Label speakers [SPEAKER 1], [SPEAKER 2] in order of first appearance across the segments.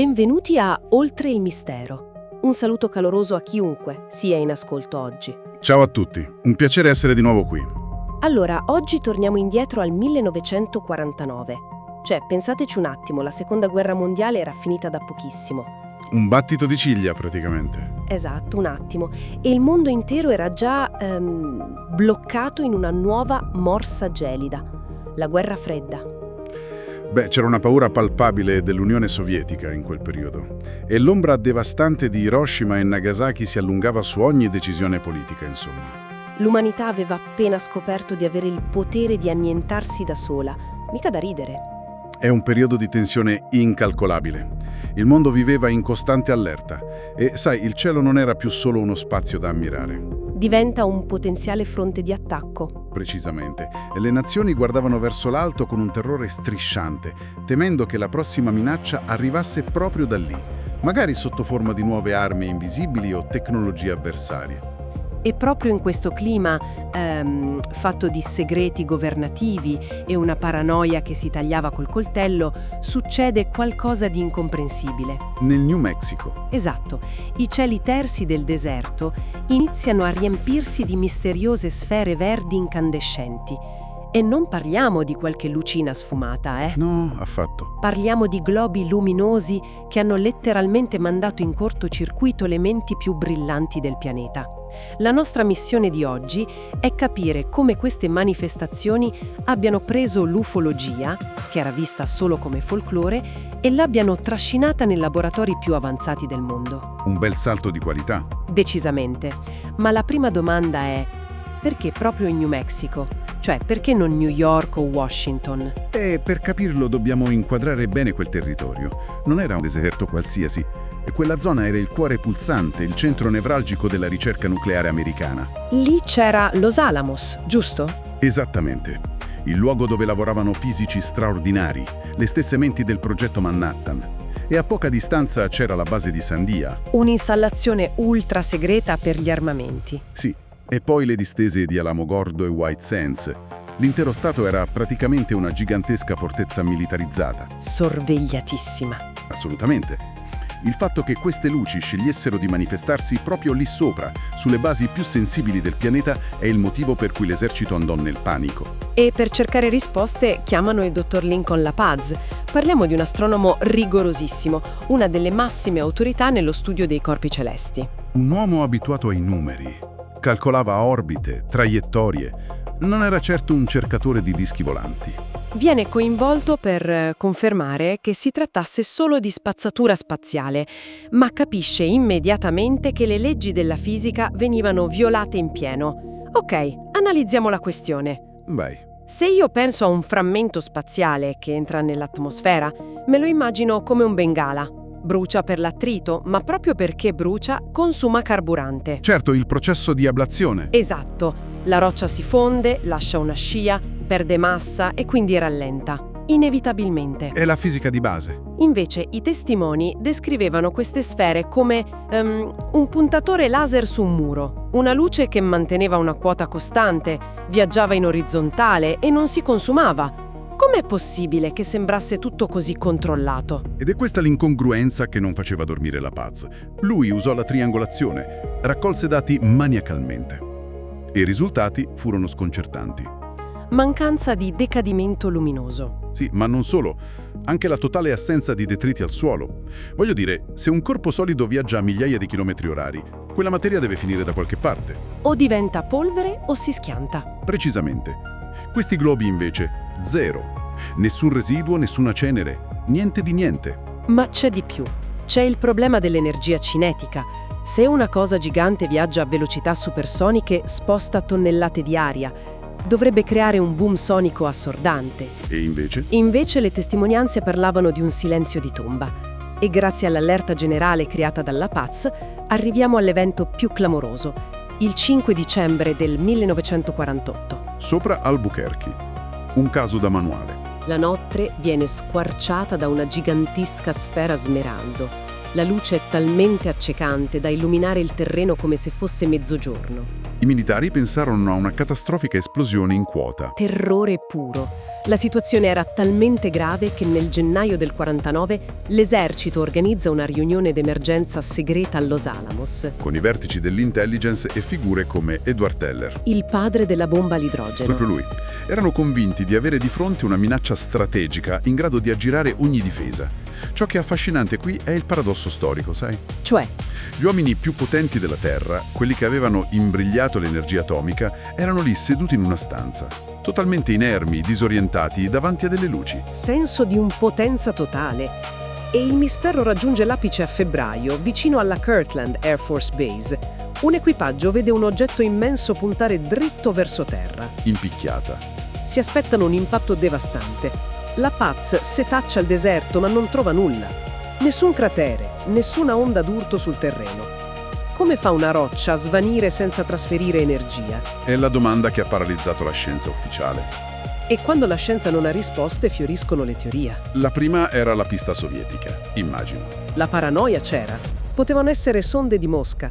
[SPEAKER 1] Benvenuti a Oltre il mistero. Un saluto caloroso a chiunque sia in ascolto oggi.
[SPEAKER 2] Ciao a tutti, un piacere essere di nuovo qui.
[SPEAKER 1] Allora, oggi torniamo indietro al 1949. Cioè, pensateci un attimo, la Seconda Guerra Mondiale era finita da pochissimo.
[SPEAKER 2] Un battito di ciglia, praticamente.
[SPEAKER 1] Esatto, un attimo. E il mondo intero era già bloccato in una nuova morsa gelida, la Guerra Fredda.
[SPEAKER 2] Beh, c'era una paura palpabile dell'Unione Sovietica in quel periodo. E l'ombra devastante di Hiroshima e Nagasaki si allungava su ogni decisione politica, insomma.
[SPEAKER 1] L'umanità aveva appena scoperto di avere il potere di annientarsi da sola. Mica da ridere.
[SPEAKER 2] È un periodo di tensione incalcolabile. Il mondo viveva in costante allerta. E, sai, il cielo non era più solo uno spazio da ammirare.
[SPEAKER 1] Diventa un potenziale fronte di attacco.
[SPEAKER 2] Precisamente. E le nazioni guardavano verso l'alto con un terrore strisciante, temendo che la prossima minaccia arrivasse proprio da lì, magari sotto forma di nuove armi invisibili o tecnologie avversarie.
[SPEAKER 1] E proprio in questo clima fatto di segreti governativi e una paranoia che si tagliava col coltello, succede qualcosa di incomprensibile.
[SPEAKER 2] Nel New Mexico.
[SPEAKER 1] Esatto. I cieli tersi del deserto iniziano a riempirsi di misteriose sfere verdi incandescenti. E non parliamo di qualche lucina sfumata,
[SPEAKER 2] No, affatto.
[SPEAKER 1] Parliamo di globi luminosi che hanno letteralmente mandato in cortocircuito le menti più brillanti del pianeta. La nostra missione di oggi è capire come queste manifestazioni abbiano preso l'ufologia, che era vista solo come folklore, e l'abbiano trascinata nei laboratori più avanzati del mondo.
[SPEAKER 2] Un bel salto di qualità.
[SPEAKER 1] Decisamente. Ma la prima domanda è: perché proprio in New Mexico? Cioè, perché non New York o Washington?
[SPEAKER 2] E per capirlo dobbiamo inquadrare bene quel territorio. Non era un deserto qualsiasi. E quella zona era il cuore pulsante, il centro nevralgico della ricerca nucleare americana.
[SPEAKER 1] Lì c'era Los Alamos, giusto?
[SPEAKER 2] Esattamente. Il luogo dove lavoravano fisici straordinari, le stesse menti del progetto Manhattan. E a poca distanza c'era la base di Sandia.
[SPEAKER 1] Un'installazione ultra segreta per gli armamenti.
[SPEAKER 2] Sì, e poi le distese di Alamogordo e White Sands. L'intero stato era praticamente una gigantesca fortezza militarizzata.
[SPEAKER 1] Sorvegliatissima.
[SPEAKER 2] Assolutamente. Il fatto che queste luci scegliessero di manifestarsi proprio lì sopra, sulle basi più sensibili del pianeta, è il motivo per cui l'esercito andò nel panico.
[SPEAKER 1] E per cercare risposte chiamano il dottor Lincoln LaPaz. Parliamo di un astronomo rigorosissimo, una delle massime autorità nello studio dei corpi celesti.
[SPEAKER 2] Un uomo abituato ai numeri. Calcolava orbite, traiettorie. Non era certo un cercatore di dischi volanti.
[SPEAKER 1] Viene coinvolto per confermare che si trattasse solo di spazzatura spaziale, ma capisce immediatamente che le leggi della fisica venivano violate in pieno. Ok, analizziamo la questione.
[SPEAKER 2] Vai.
[SPEAKER 1] Se io penso a un frammento spaziale che entra nell'atmosfera, me lo immagino come un bengala. Brucia per l'attrito, ma proprio perché brucia, consuma carburante.
[SPEAKER 2] Certo, il processo di ablazione.
[SPEAKER 1] Esatto. La roccia si fonde, lascia una scia, perde massa e quindi rallenta, inevitabilmente.
[SPEAKER 2] È la fisica di base.
[SPEAKER 1] Invece i testimoni descrivevano queste sfere come un puntatore laser su un muro, una luce che manteneva una quota costante, viaggiava in orizzontale e non si consumava. Com'è possibile che sembrasse tutto così controllato?
[SPEAKER 2] Ed è questa l'incongruenza che non faceva dormire LaPaz. Lui usò la triangolazione, raccolse dati maniacalmente. E i risultati furono sconcertanti.
[SPEAKER 1] Mancanza di decadimento luminoso.
[SPEAKER 2] Sì, ma non solo. Anche la totale assenza di detriti al suolo. Voglio dire, se un corpo solido viaggia a migliaia di chilometri orari, quella materia deve finire da qualche parte.
[SPEAKER 1] O diventa polvere o si schianta.
[SPEAKER 2] Precisamente. Questi globi invece, zero. Nessun residuo, nessuna cenere, niente di niente.
[SPEAKER 1] Ma c'è di più. C'è il problema dell'energia cinetica. Se una cosa gigante viaggia a velocità supersoniche, sposta tonnellate di aria, dovrebbe creare un boom sonico assordante.
[SPEAKER 2] E invece?
[SPEAKER 1] Invece le testimonianze parlavano di un silenzio di tomba. E grazie all'allerta generale creata dalla Paz, arriviamo all'evento più clamoroso, il 5 dicembre del 1948.
[SPEAKER 2] Sopra Albuquerque. Un caso da manuale.
[SPEAKER 1] La notte viene squarciata da una gigantesca sfera smeraldo. La luce è talmente accecante da illuminare il terreno come se fosse mezzogiorno.
[SPEAKER 2] I militari pensarono a una catastrofica esplosione in quota.
[SPEAKER 1] Terrore puro. La situazione era talmente grave che nel gennaio del 49 l'esercito organizza una riunione d'emergenza segreta a Los Alamos.
[SPEAKER 2] Con i vertici dell'intelligence e figure come Edward Teller.
[SPEAKER 1] Il padre della bomba all'idrogeno.
[SPEAKER 2] Proprio lui. Erano convinti di avere di fronte una minaccia strategica in grado di aggirare ogni difesa. Ciò che è affascinante qui è il paradosso storico, sai?
[SPEAKER 1] Cioè,
[SPEAKER 2] Gli uomini più potenti della Terra, quelli che avevano imbrigliato l'energia atomica, erano lì seduti in una stanza, totalmente inermi, disorientati davanti a delle luci.
[SPEAKER 1] senso di impotenza totale. E il mistero raggiunge l'apice a febbraio, vicino alla Kirtland Air Force Base. Un equipaggio vede un oggetto immenso puntare dritto verso terra.
[SPEAKER 2] Impicchiata.
[SPEAKER 1] Si aspettano un impatto devastante. La Paz setaccia il deserto ma non trova nulla. Nessun cratere, nessuna onda d'urto sul terreno. Come fa una roccia a svanire senza trasferire energia?
[SPEAKER 2] È la domanda che ha paralizzato la scienza ufficiale.
[SPEAKER 1] E quando la scienza non ha risposte fioriscono le teorie.
[SPEAKER 2] La prima era la pista sovietica, immagino.
[SPEAKER 1] La paranoia c'era. Potevano essere sonde di Mosca.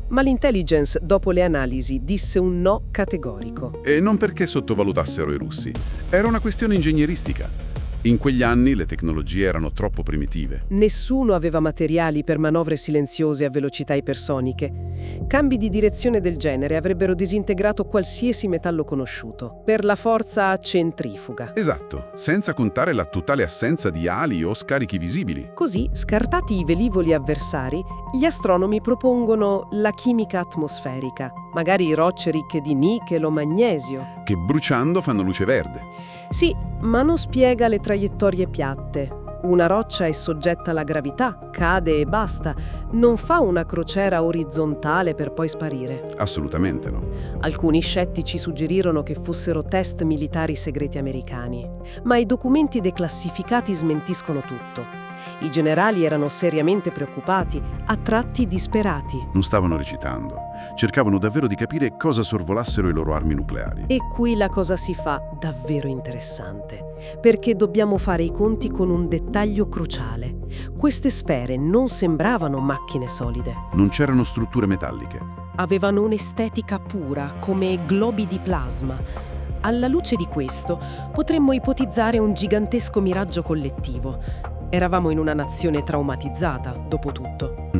[SPEAKER 1] Ma l'intelligence, dopo le analisi, disse un no categorico.
[SPEAKER 2] E non perché sottovalutassero i russi. Era una questione ingegneristica. In quegli anni le tecnologie erano troppo primitive.
[SPEAKER 1] Nessuno aveva materiali per manovre silenziose a velocità ipersoniche. Cambi di direzione del genere avrebbero disintegrato qualsiasi metallo conosciuto, per la forza centrifuga.
[SPEAKER 2] Esatto, senza contare la totale assenza di ali o scarichi visibili.
[SPEAKER 1] Così, scartati i velivoli avversari, gli astronomi propongono la chimica atmosferica, magari rocce ricche di nichel o magnesio.
[SPEAKER 2] Che bruciando fanno luce verde.
[SPEAKER 1] Sì, ma non spiega le traiettorie piatte. Una roccia è soggetta alla gravità, cade e basta. Non fa una crociera orizzontale per poi sparire.
[SPEAKER 2] Assolutamente no.
[SPEAKER 1] Alcuni scettici suggerirono che fossero test militari segreti americani, ma i documenti declassificati smentiscono tutto. I generali erano seriamente preoccupati, a tratti disperati.
[SPEAKER 2] Non stavano recitando. Cercavano davvero di capire cosa sorvolassero i loro armi nucleari.
[SPEAKER 1] E qui la cosa si fa davvero interessante, perché dobbiamo fare i conti con un dettaglio cruciale. Queste sfere non sembravano macchine solide.
[SPEAKER 2] Non c'erano strutture metalliche.
[SPEAKER 1] Avevano un'estetica pura, come globi di plasma. Alla luce di questo, potremmo ipotizzare un gigantesco miraggio collettivo. Eravamo in una nazione traumatizzata, dopo tutto.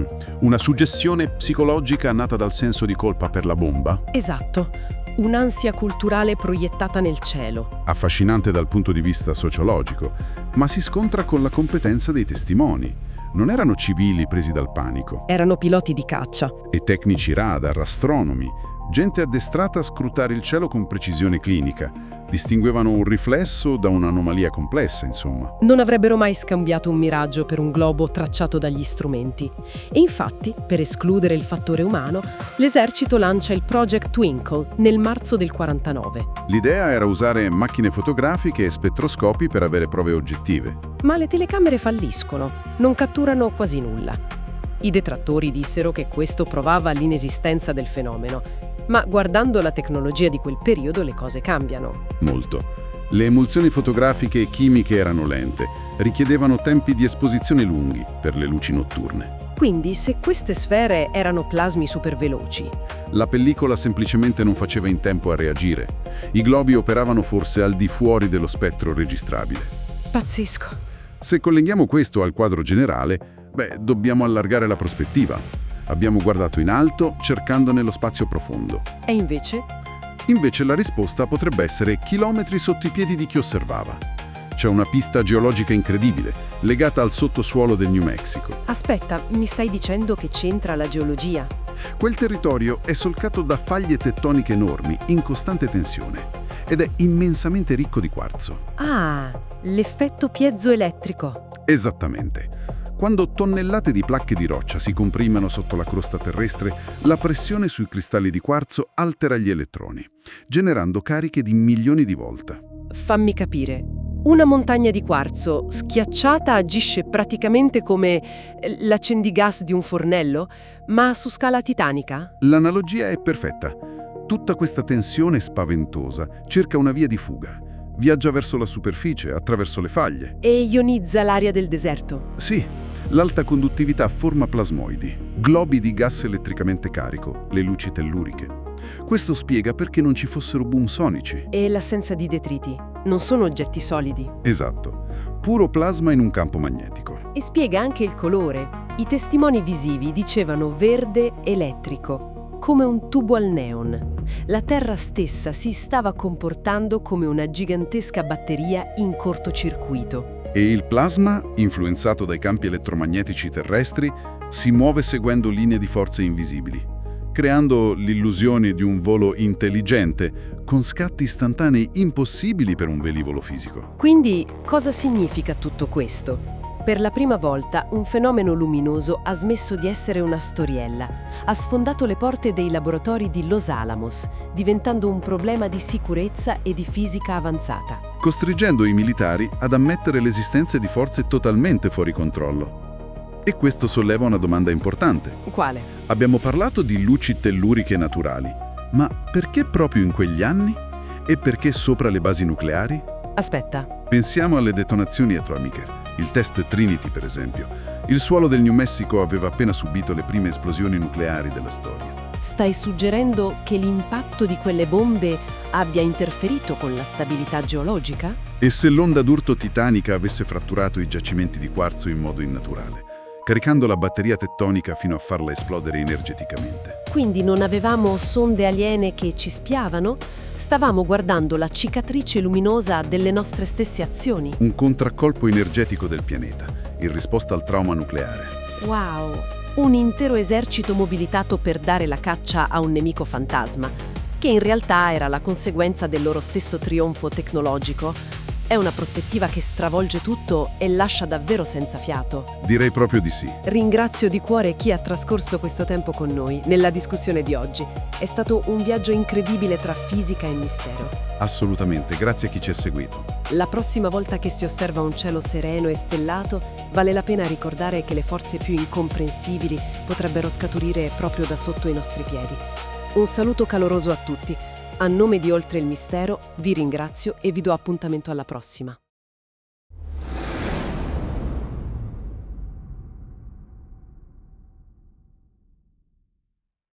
[SPEAKER 2] Una suggestione psicologica nata dal senso di colpa per la bomba?
[SPEAKER 1] Esatto, un'ansia culturale proiettata nel cielo.
[SPEAKER 2] Affascinante dal punto di vista sociologico, ma si scontra con la competenza dei testimoni. Non erano civili presi dal panico.
[SPEAKER 1] Erano piloti di caccia.
[SPEAKER 2] E tecnici radar, astronomi, gente addestrata a scrutare il cielo con precisione clinica. Distinguevano un riflesso da un'anomalia complessa, insomma.
[SPEAKER 1] Non avrebbero mai scambiato un miraggio per un globo tracciato dagli strumenti. E infatti, per escludere il fattore umano, l'esercito lancia il Project Twinkle nel marzo del 49.
[SPEAKER 2] L'idea era usare macchine fotografiche e spettroscopi per avere prove oggettive.
[SPEAKER 1] Ma le telecamere falliscono, non catturano quasi nulla. I detrattori dissero che questo provava l'inesistenza del fenomeno. Ma guardando la tecnologia di quel periodo le cose cambiano.
[SPEAKER 2] Molto. Le emulsioni fotografiche e chimiche erano lente, richiedevano tempi di esposizione lunghi per le luci notturne.
[SPEAKER 1] Quindi, se queste sfere erano plasmi superveloci,
[SPEAKER 2] La pellicola semplicemente non faceva in tempo a reagire. I globi operavano forse al di fuori dello spettro registrabile.
[SPEAKER 1] pazzesco.
[SPEAKER 2] Se colleghiamo questo al quadro generale, dobbiamo allargare la prospettiva. Abbiamo guardato in alto, cercando nello spazio profondo.
[SPEAKER 1] E invece?
[SPEAKER 2] Invece la risposta potrebbe essere chilometri sotto i piedi di chi osservava. C'è una pista geologica incredibile, legata al sottosuolo del New Mexico.
[SPEAKER 1] Aspetta, mi stai dicendo che c'entra la geologia?
[SPEAKER 2] Quel territorio è solcato da faglie tettoniche enormi, in costante tensione, ed è immensamente ricco di quarzo.
[SPEAKER 1] Ah, l'effetto piezoelettrico.
[SPEAKER 2] Esattamente. Quando tonnellate di placche di roccia si comprimono sotto la crosta terrestre, la pressione sui cristalli di quarzo altera gli elettroni, generando cariche di milioni di volt.
[SPEAKER 1] Fammi capire. Una montagna di quarzo schiacciata agisce praticamente come l'accendigas di un fornello, ma su scala titanica?
[SPEAKER 2] L'analogia è perfetta. Tutta questa tensione spaventosa cerca una via di fuga. Viaggia verso la superficie, attraverso le faglie.
[SPEAKER 1] E ionizza l'aria del deserto.
[SPEAKER 2] Sì, l'alta conduttività forma plasmoidi, globi di gas elettricamente carico, le luci telluriche. Questo spiega perché non ci fossero boom sonici.
[SPEAKER 1] E l'assenza di detriti. Non sono oggetti solidi.
[SPEAKER 2] Esatto, puro plasma in un campo magnetico.
[SPEAKER 1] E spiega anche il colore. I testimoni visivi dicevano verde elettrico, come un tubo al neon. La Terra stessa si stava comportando come una gigantesca batteria in cortocircuito.
[SPEAKER 2] E il plasma, influenzato dai campi elettromagnetici terrestri, si muove seguendo linee di forze invisibili, creando l'illusione di un volo intelligente, con scatti istantanei impossibili per un velivolo fisico.
[SPEAKER 1] Quindi, cosa significa tutto questo? Per la prima volta un fenomeno luminoso ha smesso di essere una storiella, ha sfondato le porte dei laboratori di Los Alamos, diventando un problema di sicurezza e di fisica avanzata.
[SPEAKER 2] Costringendo i militari ad ammettere l'esistenza di forze totalmente fuori controllo. E questo solleva una domanda importante.
[SPEAKER 1] Quale?
[SPEAKER 2] Abbiamo parlato di luci telluriche naturali, ma perché proprio in quegli anni? E perché sopra le basi nucleari?
[SPEAKER 1] Aspetta.
[SPEAKER 2] Pensiamo alle detonazioni atomiche. Il test Trinity, per esempio. Il suolo del New Mexico aveva appena subito le prime esplosioni nucleari della storia.
[SPEAKER 1] Stai suggerendo che l'impatto di quelle bombe abbia interferito con la stabilità geologica?
[SPEAKER 2] E se l'onda d'urto titanica avesse fratturato i giacimenti di quarzo in modo innaturale, caricando la batteria tettonica fino a farla esplodere energeticamente?
[SPEAKER 1] Quindi non avevamo sonde aliene che ci spiavano? Stavamo guardando la cicatrice luminosa delle nostre stesse azioni.
[SPEAKER 2] Un contraccolpo energetico del pianeta, in risposta al trauma nucleare.
[SPEAKER 1] Wow! Un intero esercito mobilitato per dare la caccia a un nemico fantasma, che in realtà era la conseguenza del loro stesso trionfo tecnologico. È una prospettiva che stravolge tutto e lascia davvero senza fiato.
[SPEAKER 2] Direi proprio di sì.
[SPEAKER 1] Ringrazio di cuore chi ha trascorso questo tempo con noi nella discussione di oggi. È stato un viaggio incredibile tra fisica e mistero.
[SPEAKER 2] Assolutamente, grazie a chi ci ha seguito.
[SPEAKER 1] La prossima volta che si osserva un cielo sereno e stellato, vale la pena ricordare che le forze più incomprensibili potrebbero scaturire proprio da sotto i nostri piedi. Un saluto caloroso a tutti. A nome di Oltre il Mistero, vi ringrazio e vi do appuntamento alla prossima.